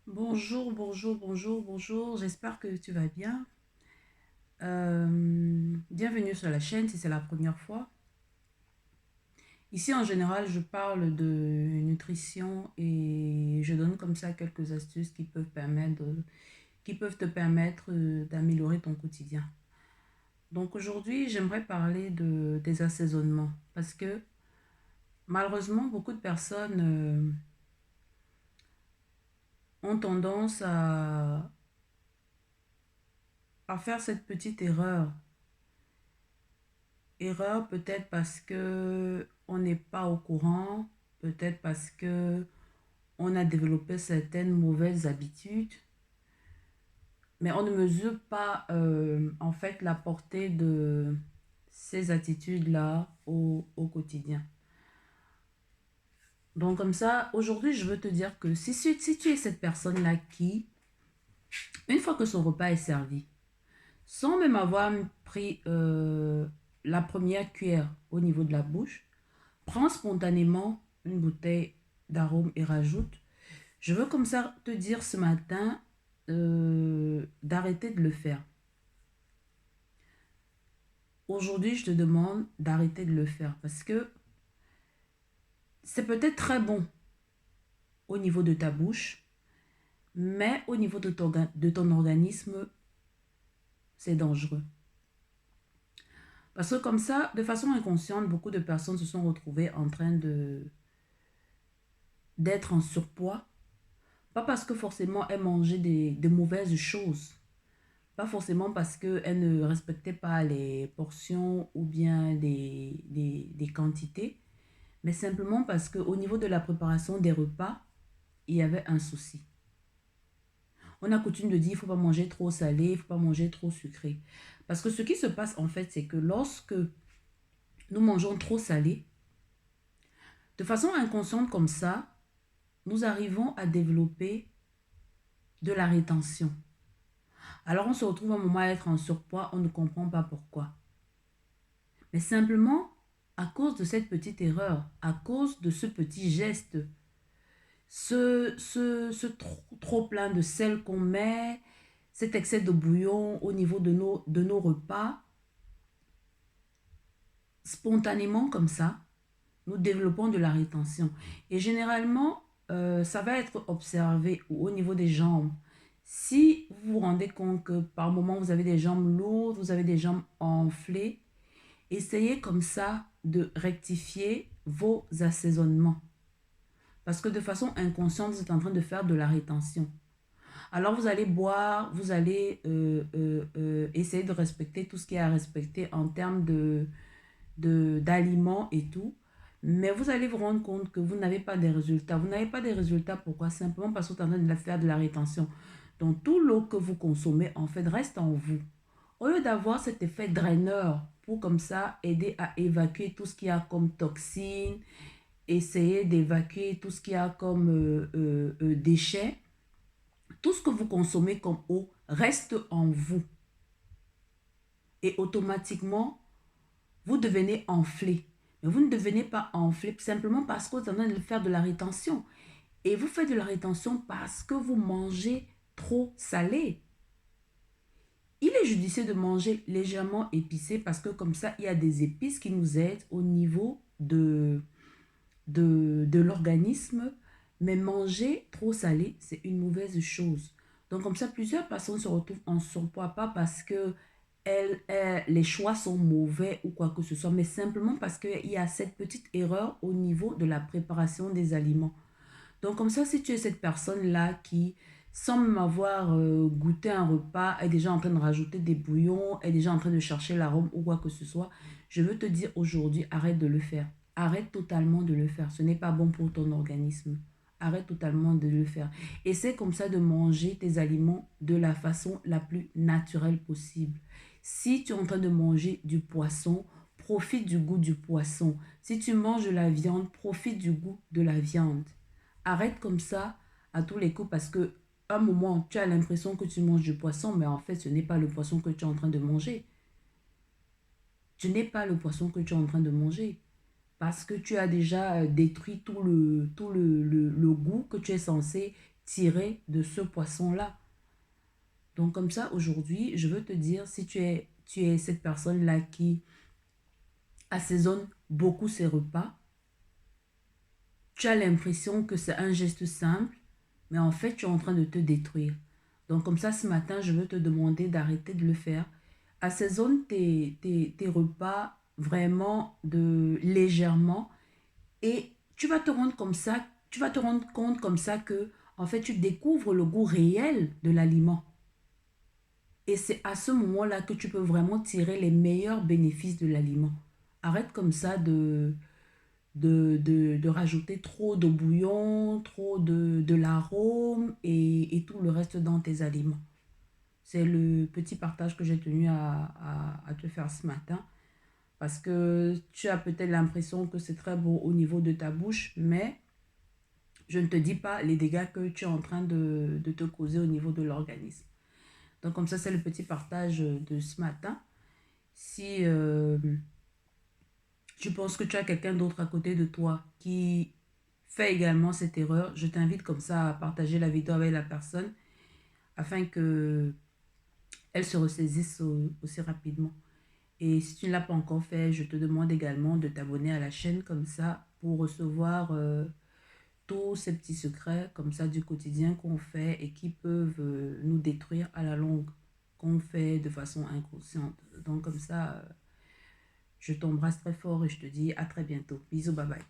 Bonjour, bonjour, bonjour, bonjour. J'espère que tu vas bien. Bienvenue sur la chaîne si c'est la première fois. Ici, en général, je parle de nutrition et je donne comme ça quelques astuces qui peuvent te permettre d'améliorer ton quotidien. Donc aujourd'hui, j'aimerais parler des assaisonnements parce que malheureusement, beaucoup de personnes ont tendance à faire cette petite erreur. Erreur peut-être parce que on n'est pas au courant, peut-être parce que on a développé certaines mauvaises habitudes, mais on ne mesure pas en fait la portée de ces attitudes-là au quotidien. Donc comme ça, aujourd'hui, je veux te dire que si tu es cette personne-là qui, une fois que son repas est servi, sans même avoir pris la première cuillère au niveau de la bouche, prends spontanément une bouteille d'arôme et rajoute. Je veux comme ça te dire ce matin d'arrêter de le faire. Aujourd'hui, je te demande d'arrêter de le faire parce que c'est peut-être très bon au niveau de ta bouche, mais au niveau de ton organisme, c'est dangereux. Parce que comme ça, de façon inconsciente, beaucoup de personnes se sont retrouvées en train d'être en surpoids. Pas parce que forcément elles mangeaient de mauvaises choses, pas forcément parce qu'elle ne respectait pas les portions ou bien des quantités, mais simplement parce qu'au niveau de la préparation des repas, il y avait un souci. On a coutume de dire qu'il ne faut pas manger trop salé, il ne faut pas manger trop sucré. Parce que ce qui se passe en fait, c'est que lorsque nous mangeons trop salé, de façon inconsciente comme ça, nous arrivons à développer de la rétention. Alors on se retrouve un moment à être en surpoids, on ne comprend pas pourquoi. Mais simplement à cause de cette petite erreur, à cause de ce petit geste, ce trop plein de sel qu'on met, cet excès de bouillon au niveau de nos repas, spontanément comme ça, nous développons de la rétention. Et généralement, ça va être observé au niveau des jambes. Si vous vous rendez compte que par moment vous avez des jambes lourdes, vous avez des jambes enflées, essayez comme ça de rectifier vos assaisonnements. Parce que de façon inconsciente, vous êtes en train de faire de la rétention. Alors vous allez boire, vous allez essayer de respecter tout ce qui est à respecter en termes d'aliments et tout. Mais vous allez vous rendre compte que vous n'avez pas des résultats. Vous n'avez pas des résultats, pourquoi? Simplement parce que vous êtes en train de faire de la rétention. Donc tout l'eau que vous consommez, en fait, reste en vous. Au lieu d'avoir cet effet draineur pour comme ça aider à évacuer tout ce qu'il y a comme toxines, essayer d'évacuer tout ce qu'il y a comme déchets, tout ce que vous consommez comme eau reste en vous. Et automatiquement, vous devenez enflé. Mais vous ne devenez pas enflé simplement parce que vous êtes en train de faire de la rétention. Et vous faites de la rétention parce que vous mangez trop salé. Il est judicieux de manger légèrement épicé parce que comme ça, il y a des épices qui nous aident au niveau de l'organisme. Mais manger trop salé, c'est une mauvaise chose. Donc comme ça, plusieurs personnes se retrouvent en surpoids, pas parce que les choix sont mauvais ou quoi que ce soit, mais simplement parce qu'il y a cette petite erreur au niveau de la préparation des aliments. Donc comme ça, si tu es cette personne-là qui, sans même avoir goûté un repas, est déjà en train de rajouter des bouillons, est déjà en train de chercher l'arôme ou quoi que ce soit, je veux te dire aujourd'hui, arrête de le faire. Arrête totalement de le faire. Ce n'est pas bon pour ton organisme. Arrête totalement de le faire. Essaie comme ça de manger tes aliments de la façon la plus naturelle possible. Si tu es en train de manger du poisson, profite du goût du poisson. Si tu manges de la viande, profite du goût de la viande. Arrête comme ça à tous les coups parce que un moment, tu as l'impression que tu manges du poisson, mais en fait, ce n'est pas le poisson que tu es en train de manger. Ce n'est pas le poisson que tu es en train de manger parce que tu as déjà détruit tout le goût que tu es censé tirer de ce poisson-là. Donc comme ça, aujourd'hui, je veux te dire, si tu es cette personne-là qui assaisonne beaucoup ses repas, tu as l'impression que c'est un geste simple, mais en fait, tu es en train de te détruire. Donc comme ça, ce matin, je veux te demander d'arrêter de le faire. Assaisonne tes repas vraiment légèrement et tu vas te rendre compte comme ça que, en fait, tu découvres le goût réel de l'aliment. Et c'est à ce moment-là que tu peux vraiment tirer les meilleurs bénéfices de l'aliment. Arrête comme ça de rajouter trop de bouillon, trop de l'arôme et tout le reste dans tes aliments. C'est le petit partage que j'ai tenu à te faire ce matin. Parce que tu as peut-être l'impression que c'est très beau au niveau de ta bouche, mais je ne te dis pas les dégâts que tu es en train de te causer au niveau de l'organisme. Donc comme ça, c'est le petit partage de ce matin. Si tu penses que tu as quelqu'un d'autre à côté de toi qui fait également cette erreur, je t'invite comme ça à partager la vidéo avec la personne afin que elle se ressaisisse aussi rapidement. Et si tu ne l'as pas encore fait, je te demande également de t'abonner à la chaîne comme ça pour recevoir tous ces petits secrets comme ça du quotidien qu'on fait et qui peuvent nous détruire à la longue, qu'on fait de façon inconsciente. Donc comme ça, je t'embrasse très fort et je te dis à très bientôt. Bisous, bye bye.